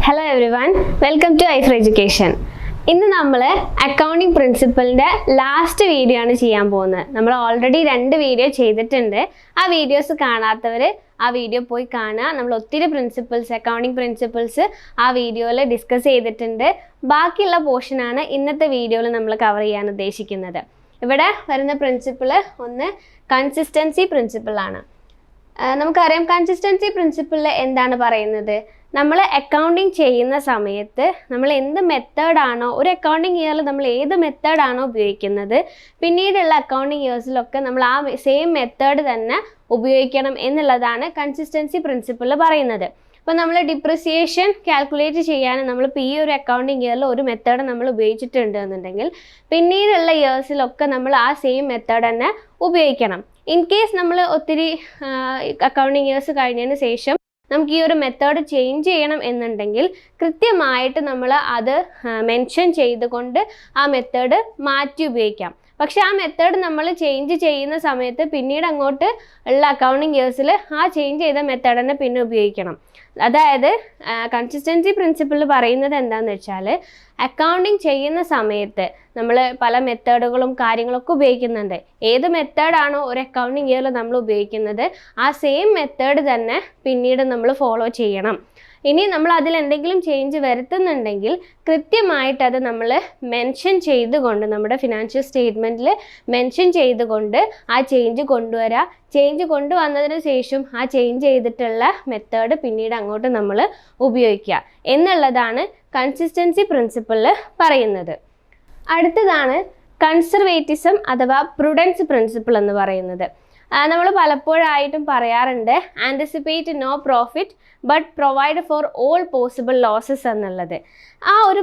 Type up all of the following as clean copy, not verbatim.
Hello everyone, welcome to iFor Education. ഇന്ന് നമ്മൾ accounting പ്രിൻസിപ്പിളിൻ്റെ last video ആണ് ചെയ്യാൻ പോകുന്നത്. നമ്മൾ ഓൾറെഡി 2 വീഡിയോ ചെയ്തിട്ടുണ്ട്. ആ വീഡിയോസ് കാണാത്തവർ ആ വീഡിയോ പോയി കാണുക. നമ്മൾ ഒത്തിരി അക്കൗണ്ടിംഗ് പ്രിൻസിപ്പിൾസ് ആ വീഡിയോയിൽ ഡിസ്കസ് ചെയ്തിട്ടുണ്ട്. ബാക്കിയുള്ള പോർഷനാണ് ഇന്നത്തെ വീഡിയോയിൽ നമ്മൾ കവർ ചെയ്യാൻ ഉദ്ദേശിക്കുന്നത്. ഇവിടെ വരുന്ന പ്രിൻസിപ്പിൾ ഒന്ന് കൺസിസ്റ്റൻസി പ്രിൻസിപ്പിളാണ്. നമുക്കറിയാം കൺസിസ്റ്റൻസി പ്രിൻസിപ്പിളിൽ എന്താണ് പറയുന്നത്? നമ്മൾ അക്കൗണ്ടിങ് ചെയ്യുന്ന സമയത്ത് നമ്മൾ എന്ത് മെത്തേഡാണോ, ഒരു അക്കൗണ്ടിങ് ഇയറിൽ നമ്മൾ ഏത് മെത്തേഡാണോ ഉപയോഗിക്കുന്നത്, പിന്നീടുള്ള അക്കൗണ്ടിങ് ഇയേഴ്സിലൊക്കെ നമ്മൾ ആ സെയിം മെത്തേഡ് തന്നെ ഉപയോഗിക്കണം എന്നുള്ളതാണ് കൺസിസ്റ്റൻസി പ്രിൻസിപ്പിളിൽ പറയുന്നത്. അപ്പോൾ നമ്മൾ ഡിപ്രിസിയേഷൻ കാൽക്കുലേറ്റ് ചെയ്യാൻ നമ്മളിപ്പോൾ ഈ ഒരു അക്കൗണ്ടിങ് ഇയറിൽ ഒരു മെത്തേഡ് നമ്മൾ ഉപയോഗിച്ചിട്ടുണ്ട് എന്നുണ്ടെങ്കിൽ പിന്നീടുള്ള ഇയേഴ്സിലൊക്കെ നമ്മൾ ആ സെയിം മെത്തേഡ് തന്നെ ഉപയോഗിക്കണം. ഇൻ കേസ് നമ്മൾ ഒത്തിരി അക്കൗണ്ടിങ് ഇയേഴ്സ് കഴിഞ്ഞതിന് ശേഷം നമുക്ക് ഈ ഒരു മെത്തേഡ് ചേഞ്ച് ചെയ്യണം എന്നുണ്ടെങ്കിൽ കൃത്യമായിട്ട് നമ്മൾ അത് മെൻഷൻ ചെയ്തുകൊണ്ട് ആ മെത്തേഡ് മാറ്റി ഉപയോഗിക്കാം. പക്ഷെ ആ മെത്തേഡ് നമ്മൾ ചേഞ്ച് ചെയ്യുന്ന സമയത്ത് പിന്നീട് അങ്ങോട്ട് ഉള്ള അക്കൗണ്ടിങ് ഇയേഴ്സിൽ ആ ചേഞ്ച് ചെയ്ത മെത്തേഡ് തന്നെ പിന്നെ ഉപയോഗിക്കണം. അതായത് കൺസിസ്റ്റൻസി പ്രിൻസിപ്പിൾ പറയുന്നത് എന്താണെന്ന് വെച്ചാൽ അക്കൗണ്ടിങ് ചെയ്യുന്ന സമയത്ത് നമ്മൾ പല മെത്തേഡുകളും കാര്യങ്ങളൊക്കെ ഉപയോഗിക്കുന്നുണ്ട്. ഏത് മെത്തേഡാണോ ഒരു അക്കൗണ്ടിങ് ഇയറിൽ നമ്മൾ ഉപയോഗിക്കുന്നത് ആ സെയിം മെത്തേഡ് തന്നെ പിന്നീട് നമ്മൾ ഫോളോ ചെയ്യണം. ഇനി നമ്മൾ അതിൽ എന്തെങ്കിലും ചേഞ്ച് വരുത്തുന്നുണ്ടെങ്കിൽ കൃത്യമായിട്ട് അത് നമ്മൾ മെൻഷൻ ചെയ്തുകൊണ്ട് നമ്മുടെ ഫിനാൻഷ്യൽ സ്റ്റേറ്റ്മെൻറ്റിൽ മെൻഷൻ ചെയ്തുകൊണ്ട് ആ ചേഞ്ച് കൊണ്ടുവരിക. ചേഞ്ച് കൊണ്ടുവന്നതിന് ശേഷം ആ ചേഞ്ച് ചെയ്തിട്ടുള്ള മെത്തേഡ് പിന്നീട് അങ്ങോട്ട് നമ്മൾ ഉപയോഗിക്കുക എന്നുള്ളതാണ് കൺസിസ്റ്റൻസി പ്രിൻസിപ്പിളിൽ പറയുന്നത്. അടുത്തതാണ് കൺസർവേറ്റിസം അഥവാ പ്രുഡൻസ് പ്രിൻസിപ്പിൾ എന്ന് പറയുന്നത്. നമ്മൾ പലപ്പോഴായിട്ടും പറയാറുണ്ട് anticipate no profit but provide for all possible losses എന്നുള്ളത്. ആ ഒരു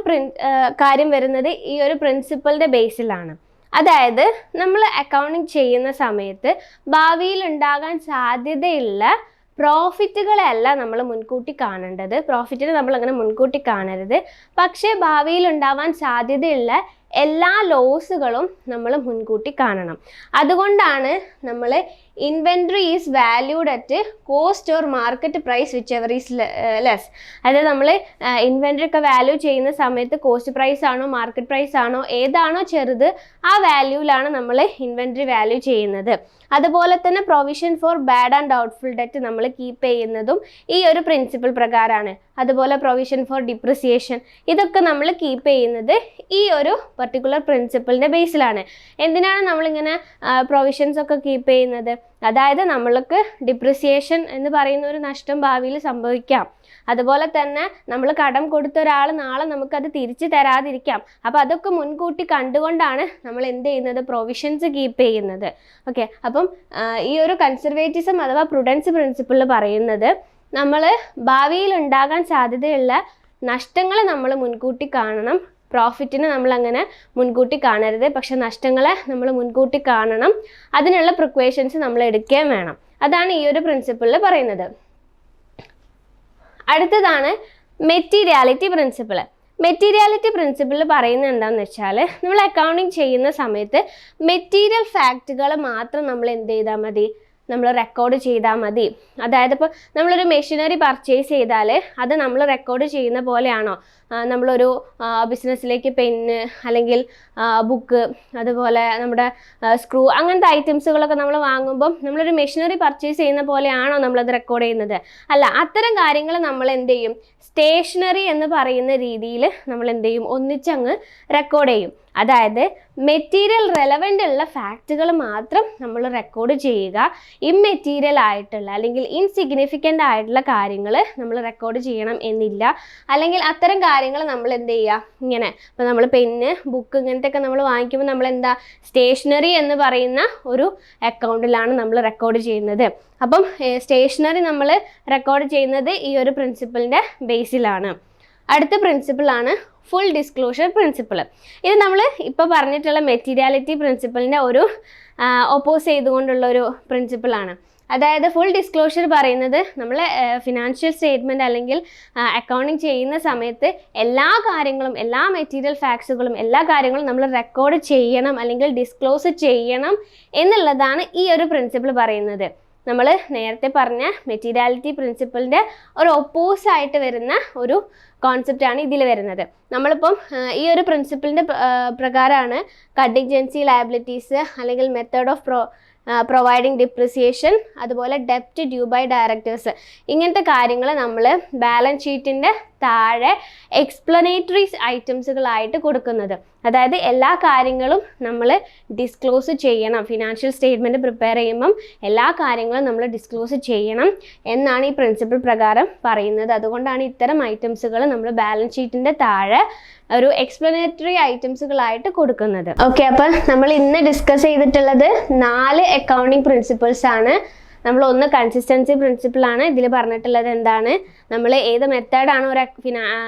കാര്യം വരുന്നത് ഈ ഒരു പ്രിൻസിപ്പിളിൻ്റെ ബേസിലാണ്. അതായത് നമ്മൾ അക്കൗണ്ടിങ് ചെയ്യുന്ന സമയത്ത് ഭാവിയിൽ ഉണ്ടാകാൻ സാധ്യതയുള്ള പ്രോഫിറ്റുകളല്ല നമ്മൾ മുൻകൂട്ടി കാണേണ്ടത്. പ്രോഫിറ്റിന് നമ്മൾ അങ്ങനെ മുൻകൂട്ടി കാണരുത്. പക്ഷേ ഭാവിയിൽ ഉണ്ടാവാൻ സാധ്യതയുള്ള എല്ലാ ലോസുകളും നമ്മൾ മുൻകൂട്ടി കാണണം. അതുകൊണ്ടാണ് നമ്മൾ inventory is valued at cost or market price whichever is less. അതായത് നമ്മൾ ഇൻവെൻട്രി ഒക്കെ വാല്യൂ ചെയ്യുന്ന സമയത്ത് കോസ്റ്റ് പ്രൈസ് ആണോ മാർക്കറ്റ് പ്രൈസ് ആണോ ഏതാണോ ചെറുത് ആ വാല്യൂവിലാണ് നമ്മൾ ഇൻവെൻട്രി വാല്യൂ ചെയ്യുന്നത്. അതുപോലെ തന്നെ provision for bad and doubtful debt നമ്മൾ കീപ്പ് ചെയ്യുന്നതും ഈ ഒരു പ്രിൻസിപ്പിൾ പ്രകാരമാണ്. അതുപോലെ പ്രൊവിഷൻ ഫോർ ഡിപ്രിസിയേഷൻ ഇതൊക്കെ നമ്മൾ കീപ്പ് ചെയ്യുന്നത് ഈ ഒരു പർട്ടിക്കുലർ പ്രിൻസിപ്പിളിൻ്റെ ബേസിലാണ്. എന്തിനാണ് നമ്മളിങ്ങനെ പ്രൊവിഷൻസ് ഒക്കെ കീപ്പ് ചെയ്യുന്നത്? അതായത് നമ്മൾക്ക് ഡിപ്രിസിയേഷൻ എന്ന് പറയുന്ന ഒരു നഷ്ടം ഭാവിയിൽ സംഭവിക്കാം. അതുപോലെ തന്നെ നമ്മൾ കടം കൊടുത്ത ഒരാൾ നാളെ നമുക്കത് തിരിച്ചു തരാതിരിക്കാം. അപ്പോൾ അതൊക്കെ മുൻകൂട്ടി കണ്ടുകൊണ്ടാണ് നമ്മൾ എന്ത് ചെയ്യുന്നത്? പ്രൊവിഷൻസ് കീപ്പ് ചെയ്യുന്നത്. ഓക്കെ, അപ്പം ഈ ഒരു കൺസർവേറ്റിസം അഥവാ പ്രുഡൻസ് പ്രിൻസിപ്പിൾ പറയുന്നത് നമ്മൾ ഭാവിയിൽ ഉണ്ടാകാൻ സാധ്യതയുള്ള നഷ്ടങ്ങൾ നമ്മൾ മുൻകൂട്ടി കാണണം. പ്രോഫിറ്റിന് നമ്മളങ്ങനെ മുൻകൂട്ടി കാണരുത്. പക്ഷെ നഷ്ടങ്ങളെ നമ്മൾ മുൻകൂട്ടി കാണണം. അതിനുള്ള പ്രിക്വേഷൻസ് നമ്മൾ എടുക്കുകയും വേണം. അതാണ് ഈ ഒരു പ്രിൻസിപ്പിളിൽ പറയുന്നത്. അടുത്തതാണ് മെറ്റീരിയാലിറ്റി പ്രിൻസിപ്പിൾ. മെറ്റീരിയാലിറ്റി പ്രിൻസിപ്പിൾ പറയുന്നത് എന്താണെന്ന് വെച്ചാൽ നമ്മൾ അക്കൗണ്ടിങ് ചെയ്യുന്ന സമയത്ത് മെറ്റീരിയൽ ഫാക്റ്റുകൾ മാത്രം നമ്മൾ എന്ത് ചെയ്താൽ മതി? നമ്മൾ റെക്കോർഡ് ചെയ്താൽ മതി. അതായത് ഇപ്പോൾ നമ്മളൊരു മെഷീനറി പർച്ചേസ് ചെയ്താൽ അത് നമ്മൾ റെക്കോർഡ് ചെയ്യുന്ന പോലെയാണോ? നമ്മളൊരു ബിസിനസ്സിലേക്ക് പെന്ന് അല്ലെങ്കിൽ ബുക്ക് അതുപോലെ നമ്മുടെ സ്ക്രൂ അങ്ങനത്തെ ഐറ്റംസുകളൊക്കെ നമ്മൾ വാങ്ങുമ്പം നമ്മളൊരു മെഷീനറി പർച്ചേസ് ചെയ്യുന്ന പോലെയാണോ നമ്മളത് റെക്കോർഡ് ചെയ്യുന്നത്? അല്ല, അത്തരം കാര്യങ്ങൾ നമ്മൾ എന്ത് ചെയ്യും? സ്റ്റേഷനറി എന്ന് പറയുന്ന രീതിയിൽ നമ്മൾ എന്ത് ചെയ്യും? ഒന്നിച്ചങ്ങ് റെക്കോർഡ് ചെയ്യും. അതായത് മെറ്റീരിയൽ റെലവൻ്റ് ഉള്ള ഫാക്റ്റുകൾ മാത്രം നമ്മൾ റെക്കോർഡ് ചെയ്യുക. ഇമ്മെറ്റീരിയൽ ആയിട്ടുള്ള അല്ലെങ്കിൽ ഇൻസിഗ്നിഫിക്കൻ്റ് ആയിട്ടുള്ള കാര്യങ്ങൾ നമ്മൾ റെക്കോർഡ് ചെയ്യണം എന്നില്ല. അല്ലെങ്കിൽ അത്തരം കാര്യങ്ങൾ നമ്മൾ എന്ത് ചെയ്യുക? ഇങ്ങനെ ഇപ്പോൾ നമ്മൾ പെന്ന് ബുക്ക് ഇങ്ങനത്തെ ഒക്കെ നമ്മൾ വാങ്ങിക്കുമ്പോൾ നമ്മൾ എന്താ സ്റ്റേഷനറി എന്ന് പറയുന്ന ഒരു അക്കൗണ്ടിലാണ് നമ്മൾ റെക്കോർഡ് ചെയ്യുന്നത്. അപ്പം സ്റ്റേഷനറി നമ്മൾ റെക്കോർഡ് ചെയ്യുന്നത് ഈ ഒരു പ്രിൻസിപ്പിളിൻ്റെ ബേസിലാണ്. അടുത്ത പ്രിൻസിപ്പിളാണ് ഫുൾ ഡിസ്ക്ലോഷർ പ്രിൻസിപ്പിൾ. ഇത് നമ്മൾ ഇപ്പോൾ പറഞ്ഞിട്ടുള്ള മെറ്റീരിയാലിറ്റി പ്രിൻസിപ്പിളിൻ്റെ ഒരു ഓപ്പോസ് ചെയ്തുകൊണ്ടുള്ളൊരു പ്രിൻസിപ്പിളാണ്. അതായത് ഫുൾ ഡിസ്ക്ലോഷർ പറയുന്നത് നമ്മൾ ഫിനാൻഷ്യൽ സ്റ്റേറ്റ്മെൻറ്റ് അല്ലെങ്കിൽ അക്കൗണ്ടിങ് ചെയ്യുന്ന സമയത്ത് എല്ലാ കാര്യങ്ങളും എല്ലാ മെറ്റീരിയൽ ഫാക്ട്സുകളും എല്ലാ കാര്യങ്ങളും നമ്മൾ റെക്കോർഡ് ചെയ്യണം അല്ലെങ്കിൽ ഡിസ്ക്ലോസ് ചെയ്യണം എന്നുള്ളതാണ് ഈ ഒരു പ്രിൻസിപ്പിൾ പറയുന്നത്. നമ്മൾ നേരത്തെ പറഞ്ഞ മെറ്റീരിയാലിറ്റി പ്രിൻസിപ്പിളിൻ്റെ ഒരു ഒപ്പോസായിട്ട് വരുന്ന ഒരു കോൺസെപ്റ്റാണ് ഇതിൽ വരുന്നത്. നമ്മളിപ്പം ഈ ഒരു പ്രിൻസിപ്പിളിൻ്റെ പ്രകാരമാണ് കണ്ടിൻജൻസി ലയബിലിറ്റീസ് അല്ലെങ്കിൽ മെത്തേഡ് ഓഫ് പ്രൊവൈഡിങ് ഡിപ്രിസിയേഷൻ, അതുപോലെ ഡെപ്റ്റ് ഡ്യൂ ബൈ ഡയറക്ടേഴ്സ്, ഇങ്ങനത്തെ കാര്യങ്ങൾ നമ്മൾ ബാലൻസ് ഷീറ്റിൻ്റെ താഴെ എക്സ്പ്ലനേറ്ററി ഐറ്റംസുകളായിട്ട് കൊടുക്കുന്നത്. അതായത് എല്ലാ കാര്യങ്ങളും നമ്മൾ ഡിസ്ക്ലോസ് ചെയ്യണം. ഫിനാൻഷ്യൽ സ്റ്റേറ്റ്മെൻറ്റ് പ്രിപ്പയർ ചെയ്യുമ്പം എല്ലാ കാര്യങ്ങളും നമ്മൾ ഡിസ്ക്ലോസ് ചെയ്യണം എന്നാണ് ഈ പ്രിൻസിപ്പിൾ പ്രകാരം പറയുന്നത്. അതുകൊണ്ടാണ് ഇത്തരം ഐറ്റംസുകൾ നമ്മൾ ബാലൻസ് ഷീറ്റിൻ്റെ താഴെ ഒരു എക്സ്പ്ലനേറ്ററി ഐറ്റംസുകളായിട്ട് കൊടുക്കുന്നത്. ഓക്കെ, അപ്പോൾ നമ്മൾ ഇന്ന് ഡിസ്കസ് ചെയ്തിട്ടുള്ളത് 4 അക്കൗണ്ടിങ് പ്രിൻസിപ്പിൾസ് ആണ്. നമ്മൾ ഒന്ന് കൺസിസ്റ്റൻസി പ്രിൻസിപ്പിളാണ്. ഇതിൽ പറഞ്ഞിട്ടുള്ളത് എന്താണ്, നമ്മൾ ഏത് മെത്തേഡാണ് ഒരു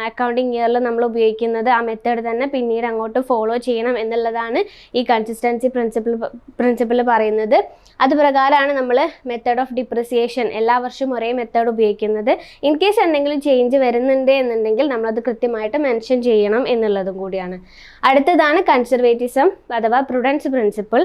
അക്കൗണ്ടിങ് ഇയറിൽ നമ്മൾ ഉപയോഗിക്കുന്നത് ആ മെത്തേഡ് തന്നെ പിന്നീട് അങ്ങോട്ട് ഫോളോ ചെയ്യണം എന്നുള്ളതാണ് ഈ കൺസിസ്റ്റൻസി പ്രിൻസിപ്പിൾ പറയുന്നത്. അതുപ്രകാരമാണ് നമ്മൾ മെത്തേഡ് ഓഫ് ഡിപ്രിസിയേഷൻ എല്ലാ വർഷവും ഒരേ മെത്തേഡ് ഉപയോഗിക്കുന്നത്. ഇൻ കേസ് എന്തെങ്കിലും ചേഞ്ച് വരുന്നുണ്ട് എന്നുണ്ടെങ്കിൽ നമ്മളത് കൃത്യമായിട്ട് മെൻഷൻ ചെയ്യണം എന്നുള്ളതും കൂടിയാണ്. അടുത്തതാണ് കൺസർവേറ്റിസം അഥവാ പ്രുഡൻസ് പ്രിൻസിപ്പിൾ.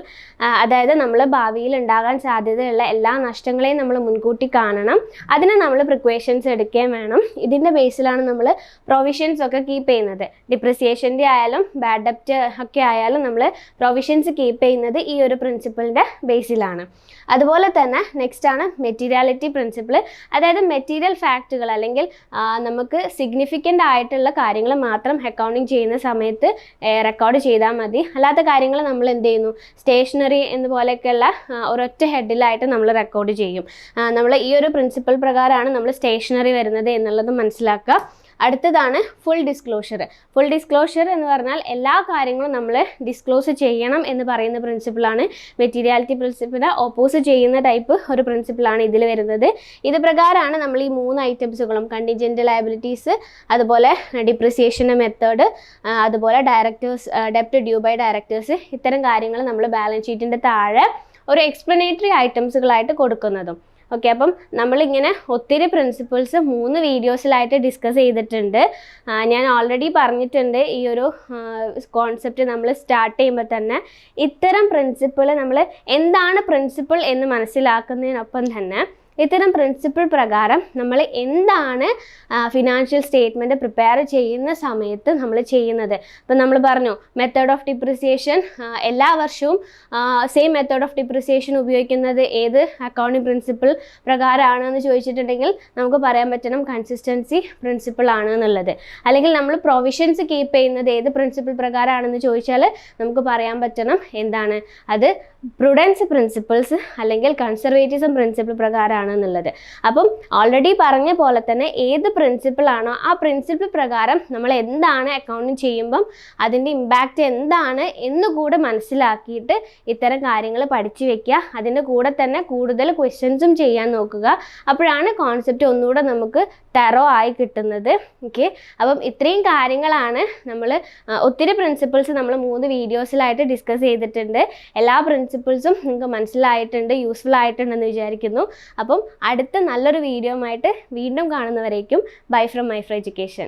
അതായത് നമ്മൾ ഭാവിയിൽ ഉണ്ടാകാൻ സാധ്യതയുള്ള എല്ലാ നഷ്ടങ്ങളെയും നമ്മൾ മുൻകൂട്ടി കാണണം. അതിന് നമ്മൾ പ്രിക്വേഷൻസ് എടുക്കുകയും വേണം. ഇതിൻ്റെ ബേസിലാണ് നമ്മൾ പ്രൊവിഷൻസ് ഒക്കെ കീപ്പ് ചെയ്യുന്നത്. ഡിപ്രിസിയേഷൻ്റെ ആയാലും ബാഡ് ഡെപ്റ്റ് ഒക്കെ ആയാലും നമ്മൾ പ്രൊവിഷൻസ് കീപ്പ് ചെയ്യുന്നത് ഈ ഒരു പ്രിൻസിപ്പിളിൻ്റെ ബേസിലാണ്. അതുപോലെ തന്നെ നെക്സ്റ്റ് ആണ് മെറ്റീരിയാലിറ്റി പ്രിൻസിപ്പിൾ. അതായത് മെറ്റീരിയൽ ഫാക്റ്റുകൾ അല്ലെങ്കിൽ നമുക്ക് സിഗ്നിഫിക്കൻ്റ് ആയിട്ടുള്ള കാര്യങ്ങൾ മാത്രം അക്കൗണ്ടിങ് ചെയ്യുന്ന സമയത്ത് റെക്കോർഡ് ചെയ്താൽ മതി. അല്ലാത്ത കാര്യങ്ങൾ നമ്മൾ എന്ത് ചെയ്യുന്നു, സ്റ്റേഷനറി എന്നുപോലെയൊക്കെയുള്ള ഒരൊറ്റ ഹെഡിലായിട്ട് നമ്മൾ റെക്കോർഡ് ചെയ്യും. നമ്മൾ ഈ ഒരു പ്രിൻസിപ്പിൾ പ്രകാരമാണ് നമ്മൾ സ്റ്റേഷനറി വരുന്നത് എന്നുള്ളത് മനസ്സിലാക്കുക. അടുത്തതാണ് ഫുൾ ഡിസ്ക്ലോഷർ. ഫുൾ ഡിസ്ക്ലോഷർ എന്ന് പറഞ്ഞാൽ എല്ലാ കാര്യങ്ങളും നമ്മൾ ഡിസ്ക്ലോസ് ചെയ്യണം എന്ന് പറയുന്ന പ്രിൻസിപ്പിളാണ്. മെറ്റീരിയാലിറ്റി പ്രിൻസിപ്പിളിനെ ഓപ്പോസ് ചെയ്യുന്ന ടൈപ്പ് ഒരു പ്രിൻസിപ്പിളാണ് ഇതിൽ വരുന്നത്. ഇത് പ്രകാരമാണ് നമ്മൾ ഈ 3 ഐറ്റംസുകളും കണ്ടിൻജന്റ് ലയബിലിറ്റീസ്, അതുപോലെ ഡിപ്രിസിയേഷൻ്റെ മെത്തേഡ്, അതുപോലെ ഡെപ്റ്റ് ഡ്യൂ ബൈ ഡയറക്ടേഴ്സ്, ഇത്തരം കാര്യങ്ങൾ നമ്മൾ ബാലൻസ് ഷീറ്റിൻ്റെ താഴെ ഒരു എക്സ്പ്ലനേറ്ററി ഐറ്റംസുകളായിട്ട് കൊടുക്കുന്നതും. ഓക്കെ, അപ്പം നമ്മളിങ്ങനെ ഒത്തിരി പ്രിൻസിപ്പിൾസ് 3 വീഡിയോസിലായിട്ട് ഡിസ്കസ് ചെയ്തിട്ടുണ്ട്. ഞാൻ ഓൾറെഡി പറഞ്ഞിട്ടുണ്ട് ഈ ഒരു കോൺസെപ്റ്റ് നമ്മൾ സ്റ്റാർട്ട് ചെയ്യുമ്പോൾ തന്നെ ഇത്തരം പ്രിൻസിപ്പിൾ നമ്മൾ എന്താണ് പ്രിൻസിപ്പിൾ എന്ന് മനസ്സിലാക്കുന്നതിനൊപ്പം തന്നെ ഇത്തരം പ്രിൻസിപ്പിൾ പ്രകാരം നമ്മൾ എന്താണ് ഫിനാൻഷ്യൽ സ്റ്റേറ്റ്മെൻറ്റ് പ്രിപ്പയർ ചെയ്യുന്ന സമയത്ത് നമ്മൾ ചെയ്യുന്നത്. ഇപ്പം നമ്മൾ പറഞ്ഞു മെത്തേഡ് ഓഫ് ഡിപ്രിസിയേഷൻ എല്ലാ വർഷവും സെയിം മെത്തേഡ് ഓഫ് ഡിപ്രിസിയേഷൻ ഉപയോഗിക്കുന്നത് ഏത് അക്കൗണ്ടിങ് പ്രിൻസിപ്പിൾ പ്രകാരമാണെന്ന് ചോദിച്ചിട്ടുണ്ടെങ്കിൽ നമുക്ക് പറയാൻ പറ്റണം കൺസിസ്റ്റൻസി പ്രിൻസിപ്പിൾ ആണ് എന്നുള്ളത്. അല്ലെങ്കിൽ നമ്മൾ പ്രൊവിഷൻസ് കീപ്പ് ചെയ്യുന്നത് ഏത് പ്രിൻസിപ്പിൾ പ്രകാരമാണെന്ന് ചോദിച്ചാൽ നമുക്ക് പറയാൻ പറ്റണം എന്താണ് അത് പ്രുഡൻസ് പ്രിൻസിപ്പിൾസ് അല്ലെങ്കിൽ കൺസർവേറ്റിസം പ്രിൻസിപ്പിൾ പ്രകാരമാണ് എന്നുള്ളത്. അപ്പം ഓൾറെഡി പറഞ്ഞ പോലെ തന്നെ ഏത് പ്രിൻസിപ്പിൾ ആണോ ആ പ്രിൻസിപ്പിൾ പ്രകാരം നമ്മൾ എന്താണ് അക്കൗണ്ടിങ് ചെയ്യുമ്പം അതിൻ്റെ ഇമ്പാക്റ്റ് എന്താണ് എന്നുകൂടെ മനസ്സിലാക്കിയിട്ട് ഇത്തരം കാര്യങ്ങൾ പഠിച്ചു വെക്കുക. അതിൻ്റെ കൂടെ തന്നെ കൂടുതൽ ക്വസ്റ്റ്യൻസും ചെയ്യാൻ നോക്കുക. അപ്പോഴാണ് കോൺസെപ്റ്റ് ഒന്നുകൂടെ നമുക്ക് തെറോ ആയി കിട്ടുന്നത്. ഓക്കെ, അപ്പം ഇത്രയും കാര്യങ്ങളാണ് നമ്മൾ ഒത്തിരി പ്രിൻസിപ്പിൾസ് നമ്മൾ 3 വീഡിയോസിലായിട്ട് ഡിസ്കസ് ചെയ്തിട്ടുണ്ട്. എല്ലാ പ്രിൻസിപ്പിൾസും നിങ്ങൾക്ക് മനസ്സിലായിട്ടുണ്ട്, യൂസ്ഫുൾ ആയിട്ടുണ്ടെന്ന് വിചാരിക്കുന്നു. അപ്പം അടുത്ത നല്ലൊരു വീഡിയോ ആയിട്ട് വീണ്ടും കാണുന്നവരേക്കും ബൈ ഫ്രം ഐഫ്ര എഡ്യൂക്കേഷൻ.